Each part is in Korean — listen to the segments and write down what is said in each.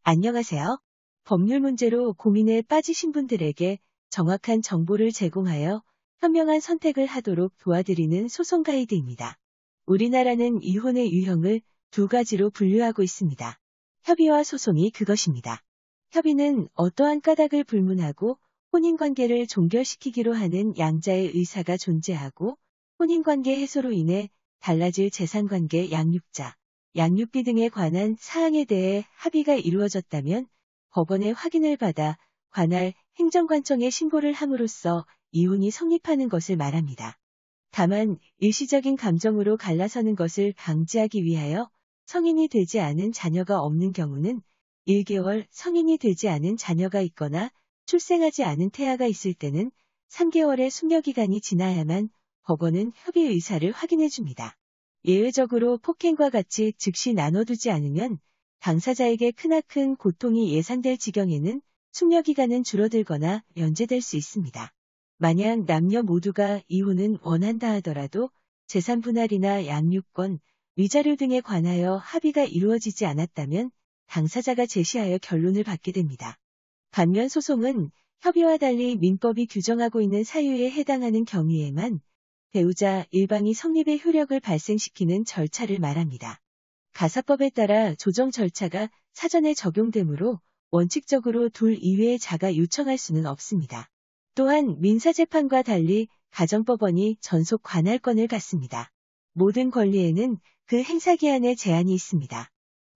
안녕하세요. 법률 문제로 고민에 빠지신 분들에게 정확한 정보를 제공하여 현명한 선택을 하도록 도와드리는 소송 가이드입니다. 우리나라는 이혼의 유형을 두 가지로 분류하고 있습니다. 협의와 소송이 그것입니다. 협의는 어떠한 까닭을 불문하고 혼인관계를 종결시키기로 하는 양자의 의사가 존재하고 혼인관계 해소로 인해 달라질 재산관계 양육자, 양육비 등에 관한 사항에 대해 합의가 이루어졌다면 법원의 확인을 받아 관할 행정관청에 신고를 함으로써 이혼이 성립하는 것을 말합니다. 다만 일시적인 감정으로 갈라서는 것을 방지하기 위하여 성인이 되지 않은 자녀가 없는 경우는 1개월, 성인이 되지 않은 자녀가 있거나 출생하지 않은 태아가 있을 때는 3개월의 숙려기간이 지나야만 법원은 협의 의사를 확인해 줍니다. 예외적으로 폭행과 같이 즉시 나눠두지 않으면 당사자에게 크나큰 고통이 예상될 지경에는 숙려기간은 줄어들거나 면제될 수 있습니다. 만약 남녀 모두가 이혼은 원한다 하더라도 재산 분할이나 양육권, 위자료 등에 관하여 합의가 이루어지지 않았다면 당사자가 제시하여 결론을 받게 됩니다. 반면 소송은 협의와 달리 민법이 규정하고 있는 사유에 해당하는 경우에만 배우자 일방이 성립의 효력을 발생시키는 절차를 말합니다. 가사법에 따라 조정 절차가 사전에 적용되므로 원칙적으로 둘 이외의 자가 요청할 수는 없습니다. 또한 민사재판과 달리 가정법원이 전속 관할권을 갖습니다. 모든 권리에는 그 행사기한에 제한이 있습니다.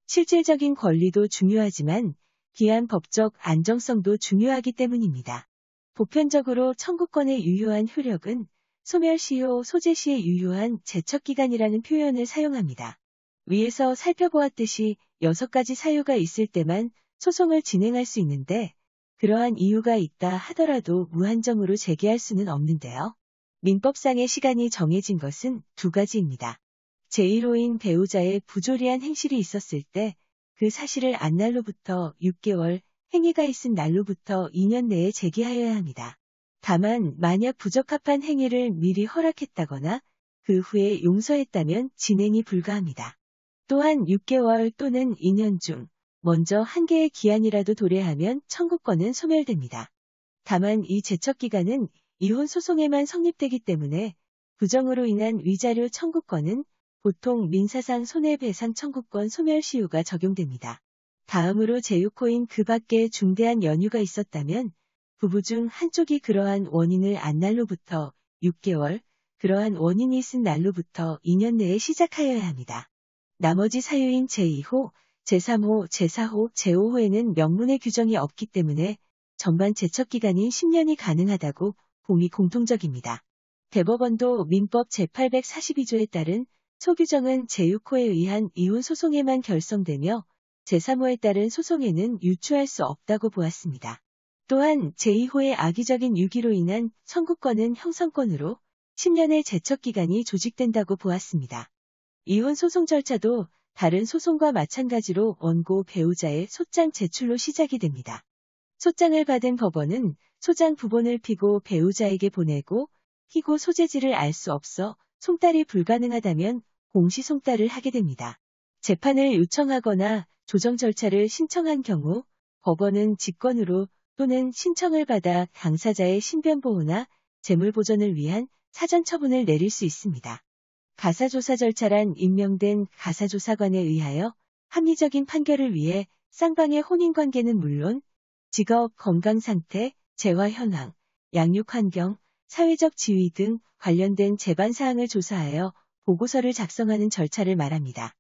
실질적인 권리도 중요하지만 기한 법적 안정성도 중요하기 때문입니다. 보편적으로 청구권의 유효한 효력은 소멸시효, 소재시의 유효한 제척기간이라는 표현을 사용합니다. 위에서 살펴보았듯이 6가지 사유가 있을 때만 소송을 진행할 수 있는데 그러한 이유가 있다 하더라도 무한정으로 제기할 수는 없는데요. 민법상의 시간이 정해진 것은 2가지입니다. 제1호인 배우자의 부조리한 행실이 있었을 때 그 사실을 안 날로부터 6개월, 행위가 있은 날로부터 2년 내에 제기하여야 합니다. 다만 만약 부적합한 행위를 미리 허락했다거나 그 후에 용서했다면 진행이 불가합니다. 또한 6개월 또는 2년 중 먼저 한 개의 기한이라도 도래하면 청구권은 소멸됩니다. 다만 이 제척기간은 이혼 소송에만 성립되기 때문에 부정으로 인한 위자료 청구권은 보통 민사상 손해배상 청구권 소멸시효가 적용됩니다. 다음으로 제6호인 그 밖에 중대한 연유가 있었다면 부부 중 한쪽이 그러한 원인을 안 날로부터 6개월, 그러한 원인이 있은 날로부터 2년 내에 시작하여야 합니다. 나머지 사유인 제2호, 제3호, 제4호, 제5호에는 명문의 규정이 없기 때문에 전반 제척기간인 10년이 가능하다고 봄이 공통적입니다. 대법원도 민법 제842조에 따른 소규정은 제6호에 의한 이혼 소송에만 결성되며 제3호에 따른 소송에는 유추할 수 없다고 보았습니다. 또한 제2호의 악의적인 유기로 인한 청구권은 형성권으로 10년의 제척기간이 조직된다고 보았습니다. 이혼 소송 절차도 다른 소송과 마찬가지로 원고 배우자의 소장 제출로 시작이 됩니다. 소장을 받은 법원은 소장 부본을 피고 배우자에게 보내고 피고 소재지를 알 수 없어 송달이 불가능하다면 공시송달을 하게 됩니다. 재판을 요청하거나 조정 절차를 신청한 경우 법원은 직권으로 또는 신청을 받아 당사자의 신변보호나 재물보전을 위한 사전처분을 내릴 수 있습니다. 가사조사 절차란 임명된 가사조사관에 의하여 합리적인 판결을 위해 쌍방의 혼인관계는 물론 직업, 건강상태, 재화현황, 양육환경, 사회적 지위 등 관련된 재반사항을 조사하여 보고서를 작성하는 절차를 말합니다.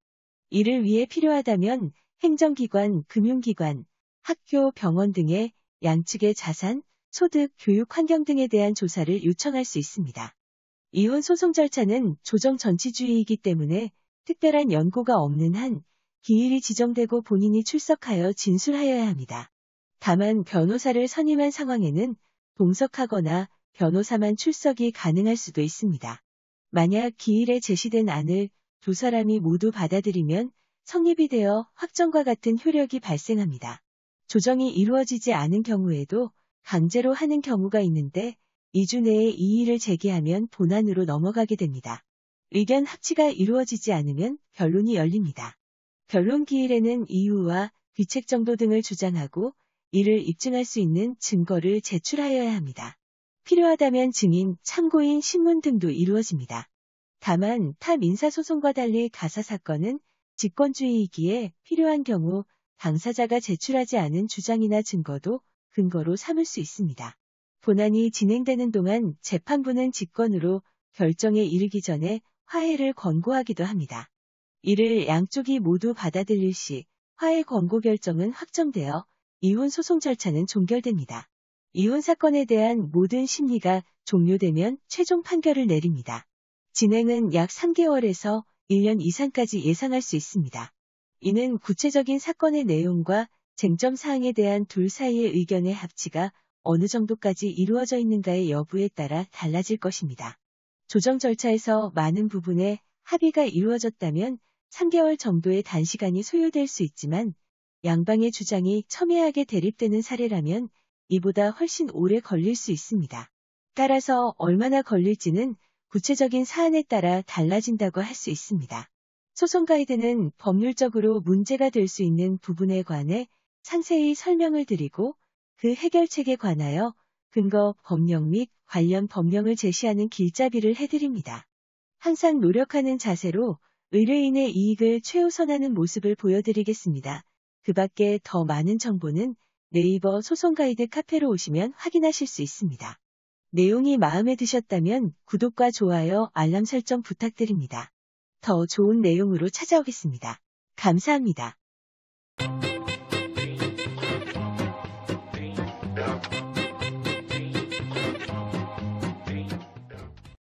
이를 위해 필요하다면 행정기관, 금융기관, 학교, 병원 등의 양측의 자산, 소득, 교육 환경 등에 대한 조사를 요청할 수 있습니다. 이혼 소송 절차는 조정 전치주의이기 때문에 특별한 연고가 없는 한 기일이 지정되고 본인이 출석하여 진술하여야 합니다. 다만 변호사를 선임한 상황에는 동석하거나 변호사만 출석이 가능할 수도 있습니다. 만약 기일에 제시된 안을 두 사람이 모두 받아들이면 성립이 되어 확정과 같은 효력이 발생합니다. 조정이 이루어지지 않은 경우에도 강제로 하는 경우가 있는데 2주 내에 이의를 제기하면 본안으로 넘어가게 됩니다. 의견 합치가 이루어지지 않으면 변론이 열립니다. 변론 기일에는 이유와 귀책 정도 등을 주장하고 이를 입증할 수 있는 증거를 제출하여야 합니다. 필요하다면 증인, 참고인, 신문 등도 이루어집니다. 다만 타 민사소송과 달리 가사사건은 직권주의이기에 필요한 경우 당사자가 제출하지 않은 주장이나 증거도 근거로 삼을 수 있습니다. 본안이 진행되는 동안 재판부는 직권으로 결정에 이르기 전에 화해를 권고하기도 합니다. 이를 양쪽이 모두 받아들일 시 화해 권고 결정은 확정되어 이혼 소송 절차는 종결됩니다. 이혼 사건에 대한 모든 심리가 종료되면 최종 판결을 내립니다. 진행은 약 3개월에서 1년 이상까지 예상할 수 있습니다. 이는 구체적인 사건의 내용과 쟁점 사항에 대한 둘 사이의 의견의 합치가 어느 정도까지 이루어져 있는가의 여부에 따라 달라질 것입니다. 조정 절차에서 많은 부분에 합의가 이루어졌다면 3개월 정도의 단시간이 소요될 수 있지만 양방의 주장이 첨예하게 대립되는 사례라면 이보다 훨씬 오래 걸릴 수 있습니다. 따라서 얼마나 걸릴지는 구체적인 사안에 따라 달라진다고 할 수 있습니다. 소송 가이드는 법률적으로 문제가 될 수 있는 부분에 관해 상세히 설명을 드리고 그 해결책에 관하여 근거, 법령 및 관련 법령을 제시하는 길잡이를 해드립니다. 항상 노력하는 자세로 의뢰인의 이익을 최우선하는 모습을 보여드리겠습니다. 그 밖에 더 많은 정보는 네이버 소송 가이드 카페로 오시면 확인하실 수 있습니다. 내용이 마음에 드셨다면 구독과 좋아요, 알람 설정 부탁드립니다. 더 좋은 내용으로 찾아오겠습니다. 감사합니다.